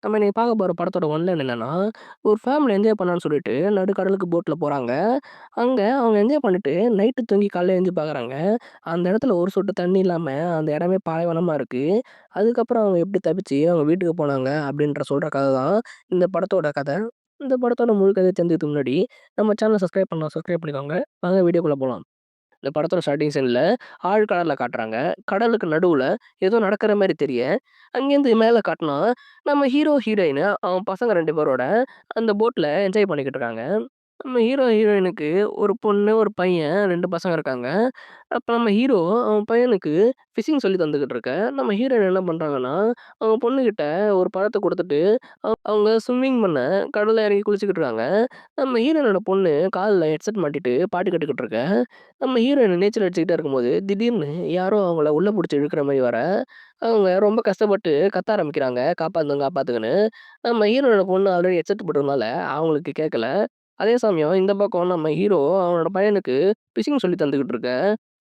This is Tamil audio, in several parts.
நம்ம இன்னைக்கு பார்க்க போற படத்தோட ஒன்லைன் என்னன்னா, ஒரு ஃபேமிலி என்ஜாய் பண்ணலான்னு சொல்லிட்டு நடுக்கடலுக்கு போட்ல போறாங்க. அங்க அவங்க என்ஜாய் பண்ணிட்டு நைட்டு தூங்கி காலைல எழுந்து பார்க்குறாங்க. அந்த இடத்துல ஒரு சொட்டு தண்ணி இல்லாம அந்த இடமே பாலைவனமா இருக்கு. அதுக்கப்புறம் அவங்க எப்படி தப்பிச்சு அவங்க வீட்டுக்கு போனாங்க அப்படின்ற சொல்ற கதை தான் இந்த படத்தோட கதை. இந்த படத்தோட முழு கதைய தெரிஞ்சுக்கிறதுக்கு முன்னாடி நம்ம சேனல சப்ஸ்கிரைப் பண்ணிக்கோங்க. வாங்க வீடியோக்குள்ள போலாம். இந்த படத்தோட ஸ்டார்ட்டிங் சீன்ல ஆழ்கடல்ல காட்டுறாங்க. கடலுக்கு நடுவுல ஏதோ நடக்கிற மாரி தெரிய, அங்கேருந்து மேல காட்டுனா, நம்ம ஹீரோ, ஹீரோயின் அவன் பசங்க 2 பேரோட அந்த போட்ல என்ஜாய் பண்ணிக்கிட்டு இருக்காங்க. நம்ம ஹீரோ, ஹீரோயினுக்கு ஒரு பொண்ணு, ஒரு பையன் 2 பசங்க இருக்காங்க. அப்ப நம்ம ஹீரோ அவன் பையனுக்கு ஃபிஷிங் சொல்லி தந்துகிட்டு இருக்க, நம்ம ஹீரோயின் என்ன பண்றாங்கன்னா, அவங்க பொண்ணுகிட்ட ஒரு பழத்த குடுத்துட்டு, அவங்க ஸ்விம்மிங் பண்ண கடல்ல இறங்கி குளிச்சுக்கிட்டு இருக்காங்க. நம்ம ஹீரோயினோட பொண்ணு கால்ல ஹெட்செட் மாட்டிட்டு பாட்டு கேட்டுக்கிட்டு இருக்க. நம்ம ஹீரோயின் நீச்சல் அடிச்சுக்கிட்டே இருக்கும்போது, திடீர்னு யாரோ அவங்கள உள்ள புடிச்சு இழுக்கிற மாரி வர, அவங்க ரொம்ப கஷ்டப்பட்டு கத்த ஆரம்பிக்கிறாங்க. காப்பாத்துங்க, காப்பாத்துங்கன்னு. நம்ம ஹீரோயோட பொண்ணு ஆல்ரெடி ஹெட்செட் போட்டதுனால அவங்களுக்கு கேட்கல. அதே சமயம் இந்த பக்கம் நம்ம ஹீரோ அவனோட பையனுக்கு ஃபிஷிங் சொல்லி தந்துகிட்டு இருக்க.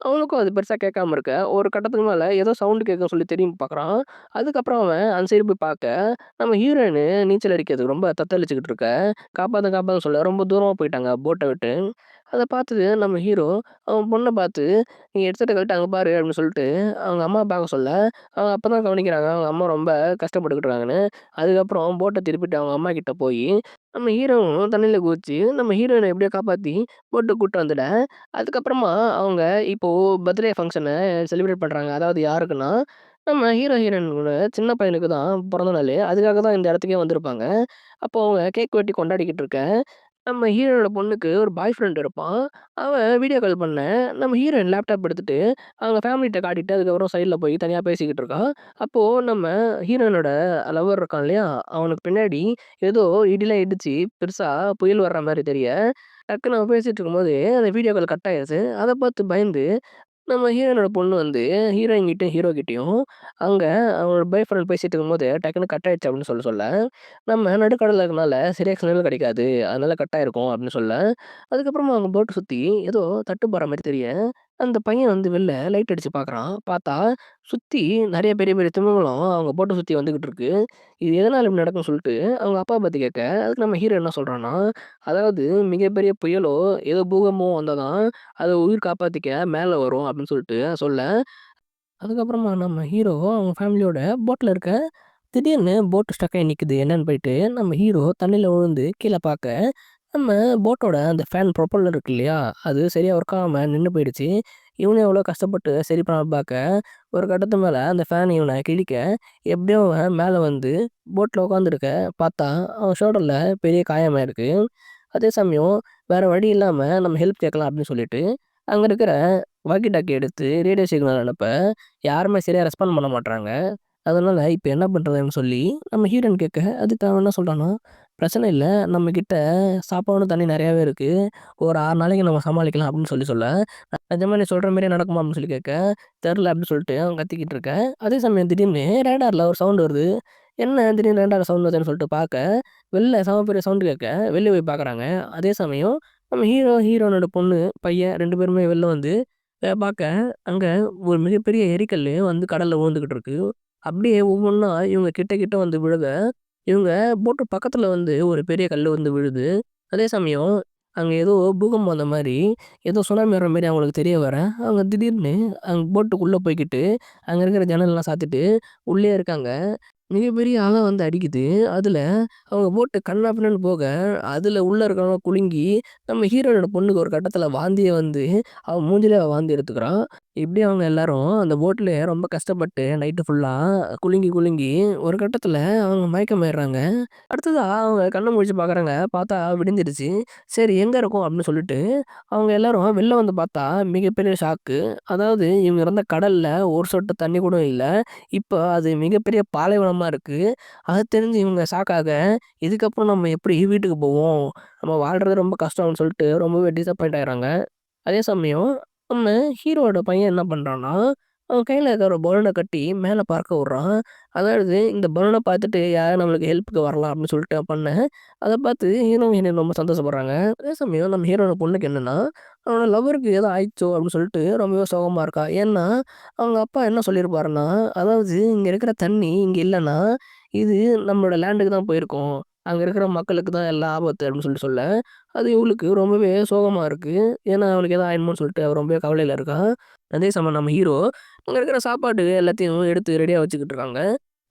அவனுக்கும் அது பெருசா கேட்காம இருக்க. ஒரு கட்டத்துக்கு மேல ஏதோ சவுண்ட் கேட்குதுன்னு சொல்லி திரும்பி பார்க்குறான். அதுக்கப்புறம் அவன் அந்த சைடு போய் பார்க்க, நம்ம ஹீரோயின் நீச்சல் அடிக்கிறதுக்கு ரொம்ப தத்தளிச்சுக்கிட்டு இருக்க. காப்பாத்துங்க, காப்பாத்துங்கன்னு சொல்ல ரொம்ப தூரமா போயிட்டாங்க போட்ட விட்டு. அத பார்த்தது நம்ம ஹீரோ, அவன் பொண்ண பார்த்து, "நீ ஹெட்செட்ட கழட்டு அங்க பாரு" அப்படின்னு சொல்லிட்டு, அவங்க அம்மாவ பார்க்க சொல்ல, அவங்க அப்பதான் கவனிக்கிறாங்க, அவங்க அம்மா ரொம்ப கஷ்டப்பட்டுக்கிட்டு இருக்காங்கன்னு. அதுக்கப்புறம் போட்ட திருப்பிட்டு அவங்க அம்மா கிட்ட போயி, நம்ம ஹீரோவும் தண்ணீல குதிச்சு, நம்ம ஹீரோயின எப்படியோ காப்பாத்தி போட்டுக்கு கூட்டு வந்துட, அதுக்கப்புறமா அவங்க இப்போ பர்த்டே ஃபங்ஷன செலிப்ரேட் பண்றாங்க. அதாவது யாருக்குன்னா, நம்ம ஹீரோ, ஹீரோயினோட சின்ன பையனுக்கு தான் பொறந்த நாளு. அதுக்காக தான் இந்த இடத்துக்கே வந்திருப்பாங்க. அப்போ அவங்க கேக் வெட்டி கொண்டாடிக்கிட்டு இருக்க, நம்ம ஹீரோயோட பொண்ணுக்கு ஒரு பாய் ஃப்ரெண்ட் இருப்பான். அவன் வீடியோ கால் பண்ண, நம்ம ஹீரோயின் லேப்டாப் எடுத்துட்டு, அவங்க ஃபேமிலிட்ட காட்டிட்டு, அதுக்கப்புறம் சைட்ல போய் தனியா பேசிக்கிட்டு இருக்கான். அப்போ நம்ம ஹீரோயினோட லவர் இருக்கான் இல்லையா? அவனுக்கு பின்னாடி ஏதோ இடிலாம் இடிச்சு, பெருசா புயல் வர்ற மாரி தெரிய, டக்குனு அவன் பேசிட்டு இருக்கும்போது, அந்த வீடியோ கால் கட் ஆயிருச்சு. அத பார்த்து பயந்து நம்ம ஹீரோயினோட பொண்ணு வந்து ஹீரோயின் கிட்டயும், ஹீரோ கிட்டயும் அங்க அவங்களோட பாய் ஃப்ரெண்ட் பேசிட்டு இருக்கும்போது டக்குனு கட் ஆயிடுச்சு அப்படின்னு சொல்ல, நம்ம நடுக்கடல்ல இருக்கனால சரியா சிக்னல் கிடைக்காது. அதனால கட் ஆயிருக்கும் அப்படின்னு சொல்ல, அதுக்கப்புறமா அவங்க போட்ட சுத்தி ஏதோ தட்டு போற மாரி தெரிய, அந்த பையன் வந்து வெளில லைட் அடிச்சு பார்க்குறான். பார்த்தா சுத்தி நெறைய பெரிய பெரிய திமிங்கலம் அவங்க போட்ட சுத்தி வந்துகிட்டு இருக்கு. இது எதனால இப்படி நடக்கும்னு சொல்லிட்டு அவங்க அப்பா பத்தி கேட்க, அதுக்கு நம்ம ஹீரோ என்ன சொல்றான்னா, அதாவது மிகப்பெரிய புயலோ, ஏதோ பூகம்பமோ வந்தா தான் அத உயிர் காப்பாத்திக்க மேல வரும் அப்படின்னு சொல்லிட்டு சொல்ல, அதுக்கப்புறமா நம்ம ஹீரோ அவங்க ஃபேமிலியோட போட்ல இருக்க. திடீர்னு போட் ஸ்டக் ஆயி நிக்குது. என்னன்னு போயிட்டு நம்ம ஹீரோ தண்ணீல விழுந்து கீழ பாக்க, நம்ம போட்டோட அந்த ஃபேன் ப்ரொப்பல்லர் இருக்கு இல்லையா? அது சரியா ஒர்க் ஆகாம நின்னு போயிடுச்சு. இவனும் எவ்வளோ கஷ்டப்பட்டு சரி பண்ணலான்னு பாக்க, ஒரு கட்டத்து மேல அந்த ஃபேன் இவன கிழிக்க, எப்படியோ அவன் மேல வந்து போட்ல உட்காந்துருக்க. பார்த்தா அவன் ஷோல்டர்ல பெரிய காயமாயிருக்கு. அதே சமயம் வேற வழி இல்லாம நம்ம ஹெல்ப் கேட்கலாம் அப்படின்னு சொல்லிட்டு, அங்க இருக்கிற வாக்கி டாக்கி எடுத்து ரேடியோ சிக்னல் அனுப்ப, யாருமே சரியா ரெஸ்பாண்ட் பண்ண மாட்றாங்க. அதனால இப்ப என்ன பண்றதுன்னு சொல்லி நம்ம ஹீரோயின் கேட்க, அதுக்கு அவன் என்ன சொல்றான்னா, "பிரச்சனை இல்ல. நம்மகிட்ட சாப்பாடும், தண்ணி நெறையாவே இருக்கு. ஒரு 6 நாளைக்கு நம்ம சமாளிக்கலாம்" அப்படின்னு சொல்ல, "நிஜமா நீ சொல்ற மாரியே நடக்குமா?" அப்படின்னு சொல்லி கேட்க, "தெர்ல" அப்படின்னு சொல்லிட்டு அவன் கத்திக்கிட்டு இருக்க. அதே சமயம் திடீர்னு ரேடார்ல ஒரு சவுண்ட் வருது. என்ன திடீர்னு ரேடார்ல சவுண்ட் வருதுன்னு சொல்லிட்டு பார்க்க, வெளில செம பெரிய சவுண்ட் கேட்க, வெளிய போய் பார்க்குறாங்க. அதே சமயம் நம்ம ஹீரோ, ஹீரோயினோட பொண்ணு, பையன் 2 பேருமே வெளில வந்து பார்க்க, அங்க ஒரு மிகப்பெரிய எரிக்கல்லு வந்து கடல்ல விழுந்துகிட்டு இருக்கு. அப்படியே ஒவ்வொன்னா இவங்க கிட்ட கிட்ட வந்து விழுக, இவங்க போட்டு பக்கத்துல வந்து ஒரு பெரிய கல்லு வந்து விழுது. அதே சமயம் அங்க ஏதோ பூகம்பம் வந்த மாரி, ஏதோ சுனாமி வர்ற மாரி அவங்களுக்கு தெரிய வர, அவங்க திடீர்னு அங்க போட்டுக்குள்ள போய்க்கிட்டு, அங்க இருக்கிற ஜன்னல்லாம் சாத்திட்டு உள்ளயே இருக்காங்க. மிகப்பெரிய அலை வந்து அடிக்குது. அதுல அவங்க போட்டு கன்னா பின்னான்னு போக, அதுல உள்ள இருக்கிறவன் குலுங்கி, நம்ம ஹீரோயினோட பொண்ணுக்கு ஒரு கட்டத்துல வாந்தியே வந்து, அவ மூஞ்சிலயே அவ வாந்தி எடுத்துக்கிறா. இப்படி அவங்க எல்லாரும் அந்த போட்லயே ரொம்ப கஷ்டப்பட்டு நைட்டு ஃபுல்லா குலுங்கி குலுங்கி ஒரு கட்டத்துல அவங்க மயக்கமாயிடுறாங்க. அடுத்ததா அவங்க கண்ண முழிச்சு பார்க்குறாங்க. பார்த்தா விடிஞ்சிருச்சு. சரி எங்க இருக்கோம் அப்படின்னு சொல்லிட்டு, அவங்க எல்லாரும் வெளில வந்து பார்த்தா மிகப்பெரிய ஷாக்கு. அதாவது இவங்க இருந்த கடல்ல ஒரு சொட்டு தண்ணி கூட இல்ல. இப்ப அது மிகப்பெரிய பாலைவனமா இருக்கு. அத தெரிஞ்சு இவங்க ஷாக் ஆக, இதுக்கப்புறம் நம்ம எப்படி வீட்டுக்கு போவோம்? நம்ம வாழ்றது ரொம்ப கஷ்டம்னு சொல்லிட்டு ரொம்பவே டிசப்பாயிண்ட் ஆயிடுறாங்க. அதே சமயம் நம்ம ஹீரோவோட பையன் என்ன பண்றான்னா, அவன் கையில இருக்கிற ஒரு பலூன கட்டி மேல பறக்க விடுறான். அதாவது இந்த பலூன பார்த்துட்டு யாரும் நம்மளுக்கு ஹெல்ப்க்கு வரலாம் அப்படின்னு சொல்லிட்டு அவன் பண்ண, அத பார்த்து ஹீரோயின் ரொம்ப சந்தோஷப்படுறாங்க. அதே சமயம் நம்ம ஹீரோவோட பொண்ணுக்கு என்னன்னா, அவனோட லவ்வருக்கு ஏதோ ஆயிடுச்சோ அப்படின்னு சொல்லிட்டு ரொம்பவே சோகமா இருக்கா. ஏன்னா, அவங்க அப்பா என்ன சொல்லியிருப்பாருன்னா, அதாவது இங்க இருக்கிற தண்ணி இங்க இல்லன்னா, இது நம்மளோட லேண்டுக்கு தான் போயிருக்கும். அங்க இருக்கிற மக்களுக்கு தான் எல்லாம் ஆபத்து அப்படின்னு சொல்லிட்டு சொல்ல, அது இவளுக்கு ரொம்பவே சோகமா இருக்கு. ஏன்னா அவளுக்கு ஏதோ ஆயிடுமோன்னு சொல்லிட்டு அவ ரொம்பவே கவலையில இருக்கா. அதே சமயம் நம்ம ஹீரோ அங்க இருக்கிற சாப்பாடு எல்லாத்தையும் எடுத்து ரெடியா வச்சுக்கிட்டு இருக்காங்க.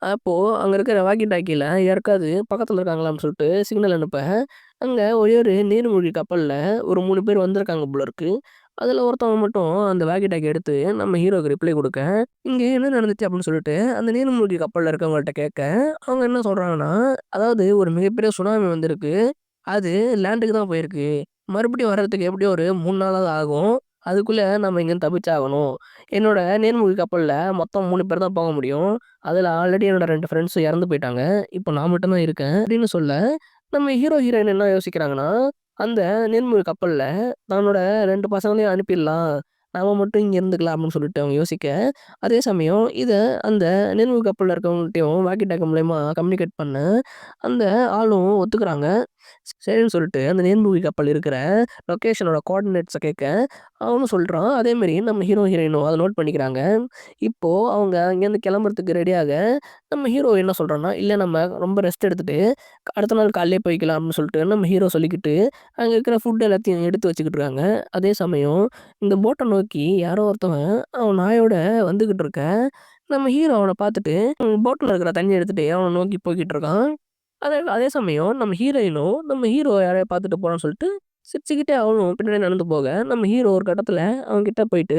அப்போ அங்க இருக்கிற வாக்கி டாக்கில யாருக்காவது பக்கத்துல இருக்காங்களான்னு சொல்லிட்டு சிக்னல் அனுப்ப, அங்க ஒரே ஒரு நீர்மூழ்கி கப்பல்ல ஒரு 3 பேர் வந்திருக்காங்க போல இருக்கு. அதுல ஒருத்தவங்க மட்டும் அந்த வாக்கி டாக்கி எடுத்து நம்ம ஹீரோக்கு ரிப்ளை குடுக்க, இங்க என்ன நடந்துச்சு அப்படின்னு சொல்லிட்டு அந்த நீர்மூழ்கி கப்பல்ல இருக்கவங்கள்ட்ட கேட்க, அவங்க என்ன சொல்றாங்கன்னா, அதாவது ஒரு மிகப்பெரிய சுனாமி வந்திருக்கு. அது லேண்டுக்கு தான் போயிருக்கு. மறுபடியும் வர்றதுக்கு எப்படியும் ஒரு 3 நாளாவது ஆகும். அதுக்குள்ள நம்ம இங்கேருந்து தப்பிச்சாகணும். என்னோட நீர்மூழ்கி கப்பல்ல மொத்தம் 3 பேர் தான் போக முடியும். அதுல ஆல்ரெடி என்னோட 2 ஃப்ரெண்ட்ஸும் இறந்து போயிட்டாங்க. இப்போ நான் மட்டும் தான் இருக்கேன். அப்படின்னு சொல்ல, நம்ம ஹீரோ, ஹீரோயின் என்ன யோசிக்கிறாங்கன்னா, அந்த நீர்மூழ்கி கப்பல்ல தன்னோட 2 பசங்களையும் அனுப்பிடலாம். நாம மட்டும் இங்க இருந்துக்கலாம் அப்படின்னு சொல்லிட்டு அவங்க யோசிக்க, அதே சமயம் இத அந்த நீர்மூழ்கி கப்பல்ல இருக்கவங்கள்ட்டயும் வாக்கி டாக்கி மூலியமா கம்யூனிகேட் பண்ண, அந்த ஆளும் ஒத்துக்கிறாங்க. சரின்னு சொல்லிட்டு அந்த நீர்மூழ்கி கப்பல் இருக்கிற லொகேஷனோட கோஆர்டினேட்ஸ கேட்க, அவனும் சொல்றான். அதேமாரி நம்ம ஹீரோ, ஹீரோயினும் அத நோட் பண்ணிக்கிறாங்க. இப்போ அவங்க அங்கேருந்து கிளம்புறதுக்கு ரெடியாக, நம்ம ஹீரோ என்ன சொல்றான்னா, "இல்ல நம்ம ரொம்ப ரெஸ்ட் எடுத்துட்டு, அடுத்த நாள் காலையிலேயே போய்க்கலாம்" அப்படின்னு சொல்லிட்டு நம்ம ஹீரோ சொல்லிக்கிட்டு, அங்க இருக்கிற ஃபுட் எல்லாத்தையும் எடுத்து வச்சுக்கிட்டு இருக்காங்க. அதே சமயம் இந்த போட்ட நோக்கி யாரோ ஒருத்தவன் அவன் நாயோட வந்துகிட்டு இருக்க, நம்ம ஹீரோ அவன பார்த்துட்டு, போட்ல இருக்கிற தண்ணிய எடுத்துட்டு அவன நோக்கி போய்க்கிட்டு இருக்கான். அதே அதே சமயம் நம்ம ஹீரோயினும், நம்ம ஹீரோ யாரையோ பார்த்துட்டு போறான்னு சொல்லிட்டு, சிரிச்சுக்கிட்டே அவளும் பின்னாடி நடந்து போக, நம்ம ஹீரோ ஒரு கட்டத்துல அவன்கிட்ட போயிட்டு,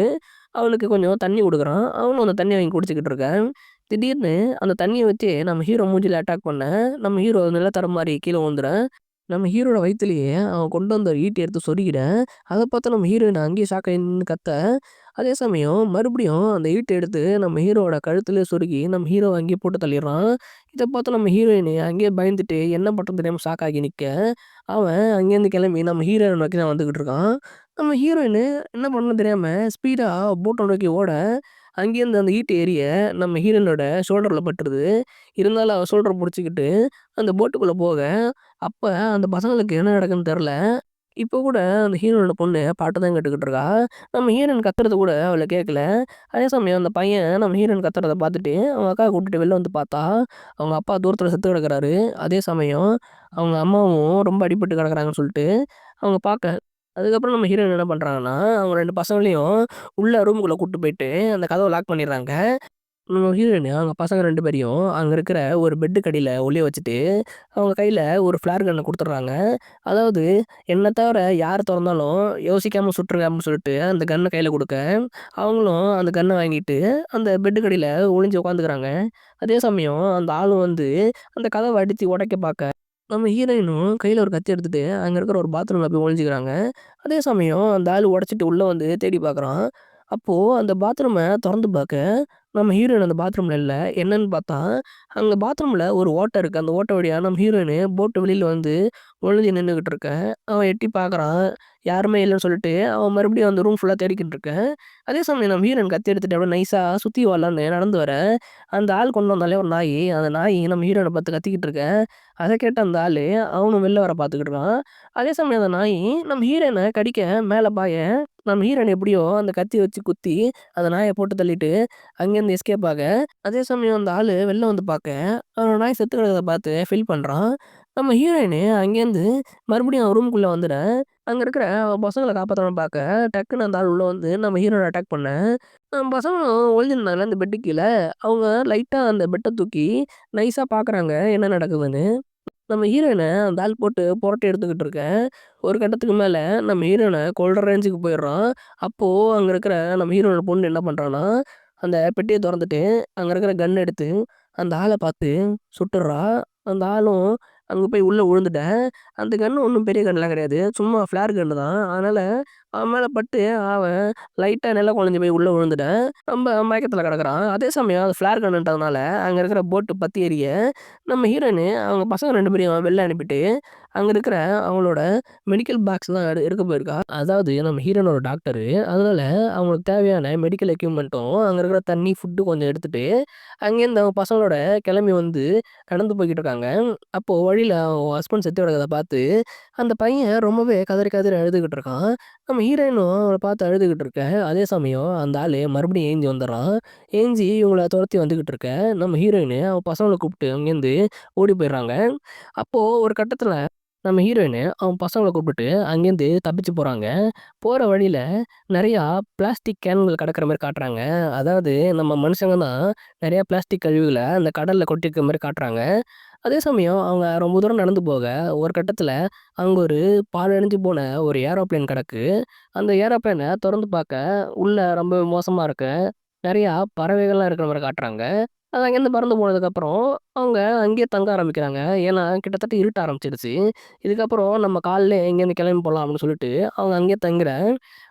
அவளுக்கு கொஞ்சம் தண்ணி குடுக்குறான். அவனும் அந்த தண்ணிய வாங்கி குடிச்சுக்கிட்டு இருக்கான். திடீர்னு அந்த தண்ணிய வச்சு நம்ம ஹீரோ மூஞ்சில அட்டாக் பண்ண, நம்ம ஹீரோ நிலத்தடுமாறி கீழ விழுந்துறான். நம்ம ஹீரோட வயித்துலயே அவன் கொண்டு வந்த ஈட்டிய எடுத்து சொருகிட, அத பார்த்து நம்ம ஹீரோயின் அங்கேயே ஷாக் ஆயி நின்னு கத்த, அதே சமயம் மறுபடியும் அந்த ஈட்ட எடுத்து நம்ம ஹீரோவோட கழுத்திலே சொருகி, நம்ம ஹீரோவ அங்கேயே போட்டு தள்ளிடுறான். இத பார்த்து நம்ம ஹீரோயின் அங்கேயே பயந்துட்டு என்ன பண்றதுன்னு தெரியாம ஷாக் ஆகி நிக்க, அவன் அங்கேருந்து கிளம்பி நம்ம ஹீரோயின நோக்கி தான் வந்துகிட்டு இருக்கான். நம்ம ஹீரோயின் என்ன பண்ணணும்னு தெரியாம ஸ்பீடா போட்ட நோக்கி ஓட, அங்கேருந்து அந்த ஈட்டு எரிய நம்ம ஹீரோயினோட ஷோல்டர்ல பட்டுருது. இருந்தாலும் அவ ஷோல்டர புடிச்சுக்கிட்டு அந்த போட்டுக்குள்ள போக, அப்ப அந்த பசங்களுக்கு என்ன நடக்குதுன்னு தெர்ல. இப்போ கூட அந்த ஹீரோவோட பொண்ணு பாட்டு தான் கேட்டுக்கிட்டு இருக்கா. நம்ம ஹீரோயின் கத்துறது கூட அவள கேட்கல. அதே சமயம் அந்த பையன் நம்ம ஹீரோயின் கத்துறத பார்த்துட்டு, அவங்க அக்காவ கூட்டிட்டு வெளில வந்து பார்த்தா, அவங்க அப்பா தூரத்தில செத்து கிடக்குறாரு. அதே சமயம் அவங்க அம்மாவும் ரொம்ப அடிபட்டு கிடக்குறாங்கன்னு சொல்லிட்டு, அவங்க பார்க்க அதுக்கப்புறம் நம்ம ஹீரோயின் என்ன பண்றாங்கன்னா, அவங்க 2 பசங்களையும் உள்ள ரூமுக்குள்ள கூட்டு போயிட்டு, அந்த கதவ லாக் பண்ணிடுறாங்க. நம்ம ஹீரோயின் அவங்க பசங்க 2 பேரையும் அங்க இருக்கிற ஒரு பெட்டுக்கு அடியில ஒளிய வச்சுட்டு, அவங்க கையில ஒரு ஃப்ளேர் கன்ன குடுத்துடுறாங்க. அதாவது என்ன தவிர யார் தொறந்தாலும் யோசிக்காம சுட்டுருங்க அப்படின்னு சொல்லிட்டு அந்த கன்ன கையில குடுக்க, அவங்களும் அந்த கன்ன வாங்கிட்டு அந்த பெட்டுக்கு அடியில ஒளிஞ்சு உட்காந்துக்கிறாங்க. அதே சமயம் அந்த ஆளும் வந்து அந்த கதவ அடிச்சு உடைக்க பார்க்க, நம்ம ஹீரோயினும் கையில ஒரு கத்தி எடுத்துட்டு அங்க இருக்கிற ஒரு பாத்ரூம்ல போய் ஒளிஞ்சுக்கிறாங்க. அதே சமயம் அந்த ஆளு உடைச்சிட்டு உள்ள வந்து தேடி பார்க்குறான். அப்போ அந்த பாத்ரூம தொறந்து பார்க்க, நம்ம ஹீரோயின் அந்த பாத்ரூம்ல இல்ல. என்னன்னு பார்த்தா, அங்க பாத்ரூம்ல ஒரு ஓட்ட இருக்கு. அந்த ஓட்ட வழியா நம்ம ஹீரோயின் போட்டு வெளியில வந்து ஒளிஞ்சு நின்னுகிட்டு இருக்க. அவன் எட்டி பார்க்குறான். யாருமே இல்லன்னு சொல்லிட்டு, அவன் மறுபடியும் அந்த ரூம் ஃபுல்லா தேடிக்கிட்டு இருக்க. அதே சமயம் நம்ம ஹீரோயின் கத்தி எடுத்துட்டு அப்படியே நைஸா சுத்தி வரலான்னு நடந்து வர, அந்த ஆள் கொண்டு வந்தான்ல ஒரு நாயி, அந்த நாய் நம்ம ஹீரோயின பார்த்து கத்திக்கிட்டு இருக்க. அத கேட்ட அந்த ஆளு, அவனும் வெளில வர பார்த்துக்கிட்டு இருக்கான். அதே சமயம் அந்த நாயி நம்ம ஹீரோயின கடிக்க மேல பாய, நம்ம ஹீரோயின் எப்படியோ அந்த கத்திய வச்சு குத்தி, அந்த நாய போட்டு தள்ளிட்டு அங்கேருந்து எஸ்கேப் ஆக, அதே சமயம் அந்த ஆளு வெளில வந்து பார்க்க, அவனோட நாய் செத்து கிடக்கிறத பார்த்து ஃபீல் பண்றான். நம்ம ஹீரோயின் அங்கேருந்து மறுபடியும் அவன் ரூமுக்குள்ள வந்துட, அங்க இருக்கிற அவன் பசங்கள காப்பாத்தலாம்ன்னு பார்க்க, டக்குன்னு அந்த ஆள் உள்ள வந்து நம்ம ஹீரோவ அட்டாக் பண்ண, பசங்களும் ஒளிஞ்சிருந்தாங்கல்ல அந்த பெட்டுக்கு கீழ, அவங்க லைட்டா அந்த பெட்ட தூக்கி நைஸா பார்க்குறாங்க என்ன நடக்குதுன்னு. நம்ம ஹீரோயின அந்த ஆள் போட்டு புரட்டி எடுத்துக்கிட்டு இருக்க. ஒரு கட்டத்துக்கு மேல நம்ம ஹீரோயின கொல்ற ரேஞ்சுக்கு போயிடுறான். அப்போ அங்க இருக்கிற நம்ம ஹீரோவோட பொண்ணு என்ன பண்றான்னா, அந்த பெட்டிய தொறந்துட்டு, அங்க இருக்கிற கன் எடுத்து அந்த ஆள பார்த்து சுட்டுர்றா. அந்த ஆளும் அங்க போய் உள்ள விழுந்துட்ட. அந்த கன்னு ஒண்ணும் பெரிய கன்லாம் கிடையாது. சும்மா ஃப்ளேர் கன்னு தான். அதனால அவன் மேல பட்டு அவன் லைட்டா நில குழஞ்சு போய் உள்ள விழுந்துட்டான். ரொம்ப மயக்கத்துல கிடக்குறான். அதே சமயம் அது ஃப்ளேர் கன்னுன்றதுனால அங்க இருக்கிற போட்டு பத்தி எரிய, நம்ம ஹீரோயின் அவங்க பசங்க 2 பேரையும் வெளில அனுப்பிட்டு, அங்க இருக்கிற அவங்களோட மெடிக்கல் பாக்ஸ்லாம் எடுக்க போயிருக்கா. அதாவது நம்ம ஹீரோனோட டாக்டரு. அதனால அவங்களுக்கு தேவையான மெடிக்கல் எக்யூப்மெண்ட்டும், அங்க இருக்கிற தண்ணி, ஃபுட்டு கொஞ்சம் எடுத்துட்டு, அங்கேருந்து அவங்க பசங்களோட கிளம்பி வந்து நடந்து போய்க்கிட்டு இருக்காங்க. அப்போ வழியில அவங்க ஹஸ்பண்ட் செத்து கிடக்கிறத பார்த்து, அந்த பையன் ரொம்பவே கதறி கதறி அழுதுகிட்டு இருக்கான். நம்ம ஹீரோயினும் அவள பார்த்து அழுதுகிட்டு இருக்க. அதே சமயம் அந்த ஆளு மறுபடியும் ஏந்தி வந்துர்றான். ஏந்தி இவங்கள துரத்தி வந்துகிட்டு இருக்க, நம்ம ஹீரோயினு அவ பசங்கள கூப்பிட்டு அங்கேருந்து ஓடி போயிடுறாங்க. அப்போ ஒரு கட்டத்தில நம்ம ஹீரோயினு அவன் பசங்கள கூப்பிட்டுட்டு அங்கேருந்து தப்பிச்சு போறாங்க. போற வழியில நெறையா பிளாஸ்டிக் கேன்கள் கடக்கிற மாரி காட்டுறாங்க. அதாவது நம்ம மனுஷங்க தான் நெறையா பிளாஸ்டிக் கழிவுகள அந்த கடல்ல கொட்டியிருக்கிற மாரி காட்டுறாங்க. அதே சமயம் அவங்க ரொம்ப தூரம் நடந்து போக, ஒரு கட்டத்தில அங்க ஒரு பாழடைஞ்சு போன ஒரு ஏரோப்ளேன் கிடக்கு. அந்த ஏரோப்ளேன தொறந்து பார்க்க, உள்ள ரொம்ப மோசமா இருக்கு. நெறையா பறவைகள்லாம் இருக்கிற மாரி காட்டுறாங்க. அது அங்கேருந்து பறந்து போனதுக்கப்புறம், அவங்க அங்கேயே தங்க ஆரம்பிக்கிறாங்க. ஏன்னா, கிட்டத்தட்ட இருட்ட ஆரம்பிச்சிடுச்சு. இதுக்கப்புறம் நம்ம காலையிலே இங்கேருந்து கிளம்பி போலாம் அப்படின்னு சொல்லிட்டு, அவங்க அங்கேயே தங்குற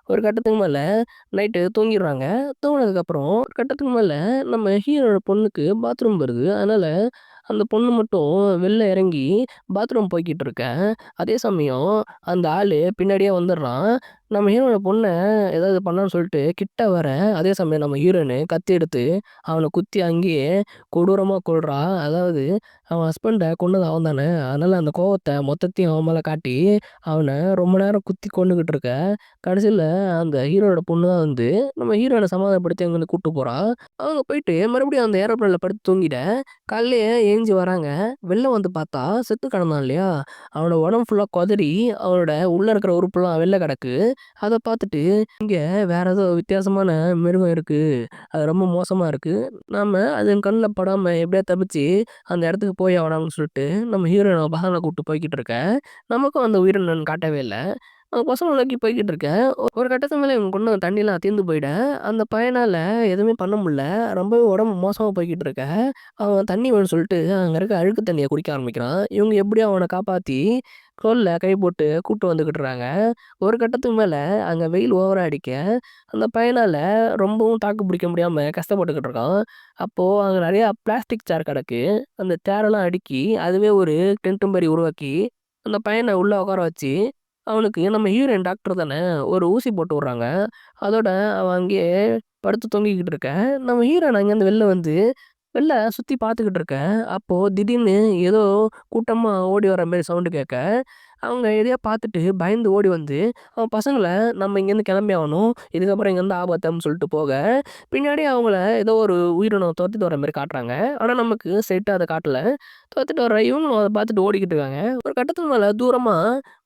ஒரு கட்டத்துக்கு மேல நைட்டு தூங்கிடுறாங்க. தூங்குனதுக்கப்புறம் ஒரு கட்டத்துக்கு மேல நம்ம ஹீரோட பொண்ணுக்கு பாத்ரூம் வருது. அதனால அந்த பொண்ணு மட்டும் வெளில இறங்கி பாத்ரூம் போய்க்கிட்டு இருக்க. அதே சமயம் அந்த ஆளு பின்னாடியே வந்துடுறான். நம்ம ஹீரோட பொண்ண ஏதாவது பண்ணான்னு சொல்லிட்டு கிட்ட வர, அதே சமயம் நம்ம ஹீரோயினு கத்தி எடுத்து அவன குத்தி அங்கேயே கொடூரமா கொல்றா. அதாவது அவன் ஹஸ்பண்ட கொன்னது அவன் தானே. அதனால அந்த கோவத்த மொத்தத்தையும் அவன் மேல காட்டி, அவன ரொம்ப நேரம் குத்தி கொன்னுகிட்டு இருக்க. கடைசில அந்த ஹீரோவோட பொண்ணு தான் வந்து நம்ம ஹீரோயின சமாதானப்படுத்தி அங்கருந்து கூட்டு போறா. அவங்க போயிட்டு மறுபடியும் அந்த ஏரோப்ளேன்ல படுத்து தூங்கிட, காலையிலேயே எழுந்ச்சு வராங்க. வெளில வந்து பார்த்தா செத்து கிடந்தான் இல்லையா? அவனோட உடம்பு ஃபுல்லா கொதறி, அவனோட உள்ள இருக்கிற உறுப்புலாம் வெளில கிடக்கு. அத பார்த்துட்டு, இங்க வேற ஏதோ வித்தியாசமான மிருகம் இருக்கு. அது ரொம்ப மோசமா இருக்கு. நாம அதுங்க கண்ல படாம எப்படியாவது தப்பிச்சு அந்த இடத்துக்கு போய் ஆகணும்னு சொல்லிட்டு, நம்ம ஹீரோயின் அவ பசங்கள கூப்பிட்டு போய்க்கிட்டு இருக்க. நமக்கும் அந்த உயிரினன் காட்டவே இல்ல. அவங்க பசங்கள நோக்கி போய்க்கிட்டு இருக்கேன். ஒரு கட்டத்துக்கு மேல இவங்க கொண்டு வந்த தண்ணிலாம் தீர்ந்து போயிட, அந்த பையனால எதுவுமே பண்ண முடியல. ரொம்பவே உடம்பு மோசமா போய்க்கிட்டு இருக்க. அவன் தண்ணி வேணும்னு சொல்லிட்டு அங்க இருக்க அழுக்கு தண்ணிய குடிக்க ஆரம்பிக்கிறான். இவங்க எப்படியோ அவன காப்பாத்தி தோள்ல கை போட்டு கூட்டு வந்துகிட்டுறாங்க. ஒரு கட்டத்துக்கு மேல அங்க வெயில் ஓவரா அடிக்க, அந்த பையனால ரொம்பவும் தாக்கு பிடிக்க முடியாம கஷ்டப்பட்டுக்கிட்டு இருக்கான். அப்போ அங்க நெறையா பிளாஸ்டிக் சேர் கிடக்கு. அந்த சேரெல்லாம் அடுக்கி, அதுவே ஒரு டென்ட் மாரி உருவாக்கி, அந்த பையன உள்ள உட்கார வச்சு, அவனுக்கு நம்ம ஹீரோயின் டாக்டர் தானே, ஒரு ஊசி போட்டு விடுறாங்க. அதோட அவன் அங்கேயே படுத்து தூங்கிக்கிட்டு இருக்க. நம்ம ஹீரோயின் அங்கேருந்து வெளில வந்து வெளில சுத்தி பார்த்துக்கிட்டு இருக்கேன். அப்போ திடீர்னு ஏதோ கூட்டமா ஓடி வர மாரி சவுண்ட் கேட்க, அவங்க எதையோ பார்த்துட்டு பயந்து ஓடி வந்து, அவன் பசங்கள நம்ம இங்கேருந்து கிளம்பி ஆகணும். இதுக்கப்புறம் இங்கேருந்து ஆபத்து அப்படின்னு சொல்லிட்டு போக, பின்னாடியே அவங்கள ஏதோ ஒரு உயிரினம் தொரத்திட்டு வர மாரி காட்டுறாங்க. ஆனா நமக்கு ஸ்ட்ரெயிட்டா அத காட்டல. தொரத்திட்டு வர இவங்களும் அத பார்த்துட்டு ஓடிக்கிட்டு இருக்காங்க. ஒரு கட்டத்துக்கு மேல தூரமா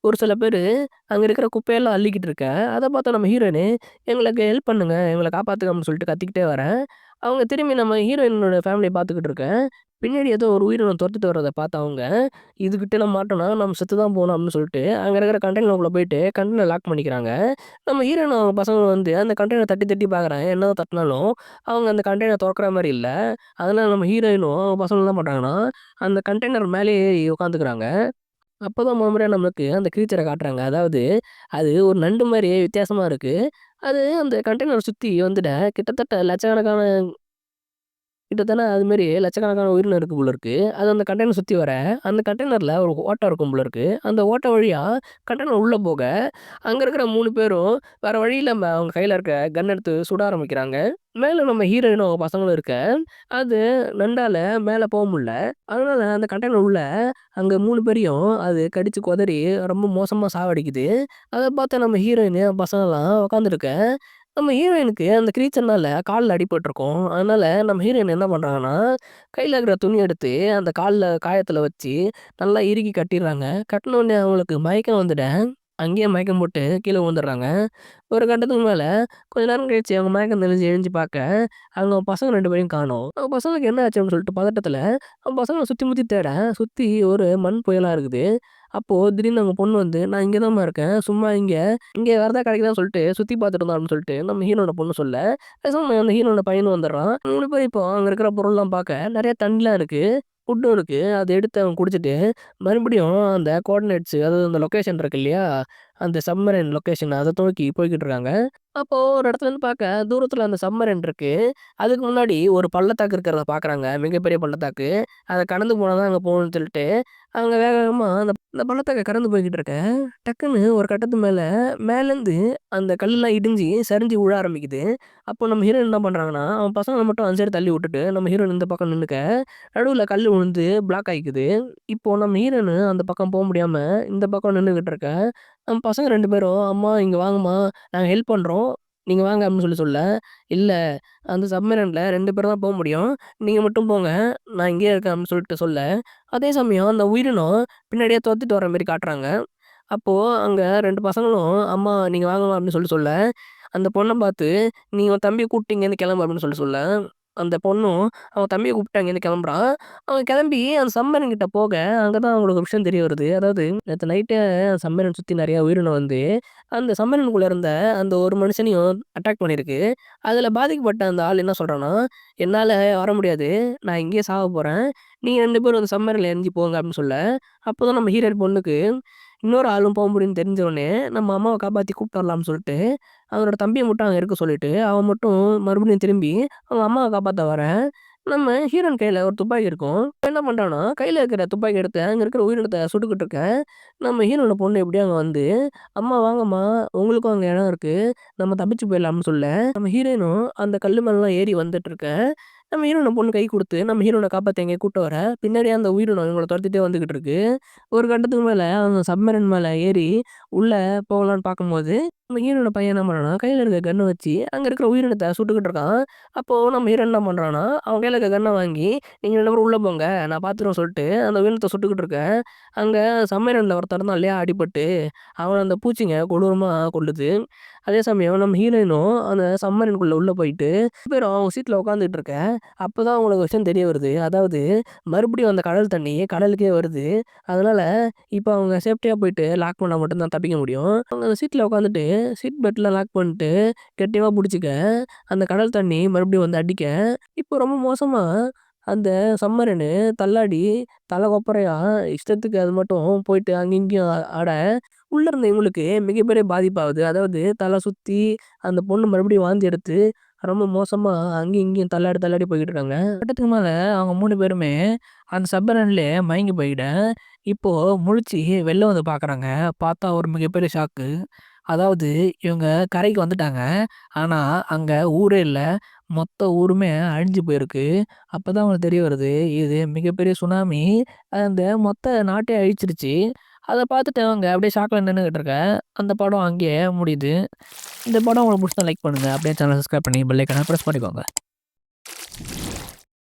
ஒரு சில பேரு அங்க இருக்கிற குப்பையெல்லாம் அள்ளிக்கிட்டு இருக்க. அத பார்த்த நம்ம ஹீரோயினு, "எங்களுக்கு ஹெல்ப் பண்ணுங்க. எங்கள காப்பாத்துங்க" அப்படின்னு சொல்லிட்டு கத்திக்கிட்டே வரேன். அவங்க திரும்பி நம்ம ஹீரோயினோட ஃபேமிலிய பார்த்துக்கிட்டு இருக்கேன். பின்னாடி ஏதோ ஒரு உயிரினம் தொரத்திட்டு வரத பார்த்த அவங்க, "இதுகிட்ட நம்ம மாட்டோம்னா நம்ம செத்து தான் போணும்" அப்படின்னு சொல்லிட்டு அங்க இருக்கிற கண்டெய்னருக்குள்ள போயிட்டு கண்டெய்னர் லாக் பண்ணிக்கிறாங்க. நம்ம ஹீரோயின் அவங்க பசங்க வந்து அந்த கண்டெய்னர் தட்டி தட்டி பார்க்குறாங்க. என்னதான் தட்டுனாலும் அவங்க அந்த கண்டெய்னர் தொறக்கிற மாரி இல்ல. அதனால நம்ம ஹீரோயினும் அவங்க பசங்களும் என்ன பண்றாங்கன்னா, அந்த கண்டெய்னர் மேலேயே ஏறி உட்காந்துக்கிறாங்க. அப்பதான் முதல் முறையா நம்மளுக்கு அந்த கிரீச்சர காட்டுறாங்க. அதாவது அது ஒரு நண்டு மாரி வித்தியாசமா இருக்கு. அது அந்த கண்டெய்னர சுத்தி வந்துட கிட்டத்தட்ட லட்சக்கணக்கான கிட்டத்தட்ட அது மாரி லட்சக்கணக்கான உயிரினம் இருக்கு போல இருக்கு. அது அந்த கண்டெய்னர் சுத்தி வர, அந்த கண்டெய்னர்ல ஒரு ஓட்டை இருக்கும் போல இருக்கு. அந்த ஓட்டை வழியா கண்டெய்னர் உள்ள போக, அங்க இருக்கிற 3 பேரும் வேற வழி இல்லாம அவங்க கையில இருக்க கன் எடுத்து சுட ஆரம்பிக்கிறாங்க. மேல நம்ம ஹீரோயினும் அவங்க பசங்களும் இருக்க. அது நண்டால மேல போ முடில. அதனால அந்த கண்டெய்னர் உள்ள அங்க 3 பேரையும் அது கடிச்சு கொதறி ரொம்ப மோசமா சாவடிக்குது. அத பார்த்து நம்ம ஹீரோயின், பசங்கலாம் உட்காந்துருக்க. நம்ம ஹீரோயினுக்கு அந்த கிரீச்சர்னால கால்ல அடிபட்டுருக்கும். அதனால நம்ம ஹீரோயின் என்ன பண்றாங்கன்னா, கையில இருக்கிற துணி எடுத்து அந்த கால்ல காயத்துல வச்சு நல்லா இறுக்கி கட்டிர்றாங்க. கட்டுனோனே அவங்களுக்கு மயக்கம் வந்துட, அங்கேயே மயக்கம் போட்டு கீழ விழுந்துர்றாங்க. ஒரு கட்டத்துக்கு மேல கொஞ்ச நேரம் கழிச்சு அவங்க மயக்கம் தெளிஞ்சு எழுஞ்சு பார்க்க, அவங்க பசங்க 2 பேரையும் காணோம். அவங்க பசங்களுக்கு என்ன ஆச்சு அப்படின்னு சொல்லிட்டு பதட்டத்துல, அவங்க பசங்கள சுத்தி முத்தி தேட, சுத்தி ஒரு மண் புயலா இருக்குது. அப்போ திடீர்னு அவங்க பொண்ணு வந்து, "நான் இங்க தாம்மா இருக்கேன். சும்மா இங்க வேற ஏதாவது கிடைக்குதான்னு சொல்லிட்டு சுத்தி பார்த்துட்டு இருந்தோம்" அப்படின்னு சொல்லிட்டு நம்ம ஹீரோட பொண்ணு சொல்ல, பேசாம அந்த ஹீரோட பையனும் வந்துடுறான். 3 பேரும் இப்போ அங்க இருக்கிற பொருள்லாம் பார்க்க, நெறைய தண்ணிலாம் இருக்கு. ஃபுட்டும் இருக்கு. அத எடுத்து அவன் குடிச்சிட்டு, மறுபடியும் அந்த கோஆர்டினேட்ஸ் அதாவது அந்த லொகேஷன் இருக்கு இல்லையா? அந்த சப்மரைன் லொக்கேஷன் அத நோக்கி போய்க்கிட்டு இருக்காங்க. அப்போ ஒரு இடத்துலருந்து பார்க்க தூரத்துல அந்த சப்மரைன் இருக்கு. அதுக்கு முன்னாடி ஒரு பள்ளத்தாக்கு இருக்கிறத பார்க்குறாங்க. மிகப்பெரிய பள்ளத்தாக்கு. அத கடந்து போனா தான் அங்க போகணும்னு சொல்லிட்டு, அவங்க வேக வேகமா அந்த அந்த பள்ளத்தாக்க கடந்து போய்க்கிட்டு இருக்க, டக்குன்னு ஒரு கட்டத்து மேல மேலேருந்து அந்த கல்லுலாம் இடிஞ்சு, சரிஞ்சு விழ ஆரம்பிக்குது. அப்போ நம்ம ஹீரோயின் என்ன பண்றாங்கன்னா, அவன் பசங்கள மட்டும் அந்த சைடு தள்ளி விட்டுட்டு, நம்ம ஹீரோயின் இந்த பக்கம் நின்னுக்க, நடுவுல கல்லு விழுந்து பிளாக் ஆயிக்குது. இப்போ நம்ம ஹீரோயின் அந்த பக்கம் போ முடியாம, இந்த பக்கம் நின்னுகிட்டு இருக்க, நம்ம பசங்க 2 பேரும், "அம்மா இங்க வாங்கம்மா, நாங்க ஹெல்ப் பண்றோம். நீங்க வாங்க" அப்படின்னு சொல்ல, "இல்ல அந்த சப்மரைன்ல 2 பேர் தான் முடியும். நீங்க மட்டும் போங்க. நான் இங்கேயே இருக்கேன்" அப்படின்னு சொல்ல, அதே சமயம் அந்த உயிரினம் பின்னாடியே தொரத்திட்டு வர மாரி காட்டுறாங்க. அப்போ அங்க 2 பசங்களும், "அம்மா நீங்க வாங்கம்மா" அப்படின்னு சொல்ல, அந்த பொண்ண பார்த்து, "நீ உன் தம்பிய கூப்பிட்டு இங்கேருந்து கிளம்பு" அப்படின்னு சொல்ல, அந்த பொண்ணும் அவன் தம்பிய கூப்பிட்டு அங்கேருந்து கிளம்புறான். அவன் கிளம்பி அந்த சப்மரைன் கிட்ட போக, அங்க தான் அவங்களுக்கு ஒரு விஷயம் தெரிய வருது. அதாவது நேத்து நைட்டே சப்மரைன் சுத்தி நெறைய உயிரினம் வந்து, அந்த சப்மரைனுக்குள்ள இருந்த அந்த ஒரு மனுஷனையும் அட்டாக் பண்ணியிருக்கு. அதுல பாதிக்கப்பட்ட அந்த ஆள் என்ன சொல்றான்னா, "என்னால வர முடியாது. நான் இங்கேயே சாவ போறேன். நீங்க 2 பேரும் அந்த சப்மரைன்ல எறங்கி போங்க" அப்படின்னு சொல்ல, அப்போதான் நம்ம ஹீரோயின் பொண்ணுக்கு இன்னொரு ஆளும் போ முடியும்னு தெரிஞ்ச உடனே, நம்ம அம்மாவ காப்பாத்தி கூப்பிட்டு வரலாம்னு சொல்லிட்டு, அவனோட தம்பிய மட்டும் அங்க இருக்க சொல்லிட்டு, அவன் மட்டும் மறுபடியும் திரும்பி அவங்க அம்மாவ காப்பாத்த வரேன். நம்ம ஹீரோயின் கையில ஒரு துப்பாக்கி இருக்கும். அவன் என்ன பண்றான்னா, கையில இருக்கிற துப்பாக்கி எடுத்து அங்க இருக்கிற உயிரினத்த சுட்டுக்கிட்டு இருக்கேன். நம்ம ஹீரோவோட பொண்ணு எப்படியோ அங்க வந்து, "அம்மா வாங்கம்மா, உங்களுக்கும் அங்க இடம் இருக்கு. நம்ம தப்பிச்சு போயிடலாம்னு" சொல்ல, நம்ம ஹீரோயினும் அந்த கல்லு மேலலாம் ஏறி வந்துட்டு இருக்க, நம்ம ஹீரோயின பொண்ணு கை குடுத்து, நம்ம ஹீரோயின காப்பாத்தி எங்கேயோ கூட்டு வர, பின்னாடியே அந்த உயிரினம் இவங்கள தொரத்திட்டே வந்துகிட்டு இருக்கு. ஒரு கட்டத்துக்கு மேல அவங்க சப்மரைன் மேல ஏறி உள்ள போகலான்னு பார்க்கும்போது, நம்ம ஹீரோவோட பையன் என்ன பண்றான்னா, கையில இருக்க கன்ன வச்சு அங்க இருக்கிற உயிரினத்த சுட்டுக்கிட்டு இருக்கான். அப்போ நம்ம ஹீரோ என்ன பண்றான்னா, அவன் கையில இருக்க கன்ன வாங்கி, "நீங்க 2 பேரும் உள்ள போங்க. நான் பார்த்துருவேன்" சொல்லிட்டு அந்த உயிரினத்த சுட்டுக்கிட்டு இருக்க, அங்க சப்மரைன்ல ஒருத்தன் இருந்தான் இல்லையா அடிபட்டு, அவன அந்த பூச்சிங்க கொடூரமா கொல்லுது. அதே சமயம் நம்ம ஹீரோயினும் அந்த சப்மரைனுக்குள்ள உள்ள போயிட்டு, 2 பேரும் அவங்க சீட்ல உட்காந்துட்டு இருக்க, அப்பதான் அவங்களுக்கு ஒரு விஷயம் தெரிய வருது. அதாவது மறுபடியும் அந்த கடல் தண்ணி கடலுக்கே வருது. அதனால இப்ப அவங்க சேஃப்டியா போயிட்டு லாக் பண்ணா மட்டும் தான் தப்பிக்க முடியும். அவங்க அந்த சீட்ல உட்காந்துட்டு, சீட் பெல்ட்ல லாக் பண்ணிட்டு கெட்டியா புடிச்சுக்க, அந்த கடல் தண்ணி மறுபடியும் வந்து அடிக்க, இப்போ ரொம்ப மோசமா அந்த சம்மரனு தள்ளாடி தல கொப்பரையா இஷ்டத்துக்கு அது மட்டும் போயிட்டு அங்கேயும் இங்கேயும் ஆட, உள்ள இருந்த இவங்களுக்கு மிகப்பெரிய பாதிப்பாகுது. அதாவது தல சுத்தி அந்த பொண்ணு மறுபடியும் வாந்தி எடுத்து, ரொம்ப மோசமா அங்கேயும் இங்கேயும் தள்ளாடி தள்ளாடி போய்க்கிட்டு இருக்காங்க. கட்டத்துக்கு மேல அவங்க 3 பேருமே அந்த சப்பரன்லயே மயங்கி போயிட, இப்போ முழிச்சு வெளில வந்து பார்க்குறாங்க. பார்த்தா ஒரு மிகப்பெரிய ஷாக்கு. அதாவது இவங்க கரைக்கு வந்துட்டாங்க. ஆனா, அங்க ஊரே இல்ல. மொத்த ஊருமே அழிஞ்சு போயிருக்கு. அப்பதான் அவங்களுக்கு தெரிய வருது. இது மிகப்பெரிய சுனாமி. அந்த மொத்த நாட்டையே அழிச்சிருச்சு. அத பார்த்துட்டு அவங்க அப்படியே ஷாக்ல நின்னுகிட்டு இருக்க. அந்த படம் அங்கேயே முடியுது. இந்த படம் உங்களுக்கு புடிச்சிருந்தா லைக் பண்ணுங்க. அப்படியே சேனல் சப்ஸ்கிரைப் பண்ணி பெல் ஐகான பிரஸ் பண்ணிக்கோங்க.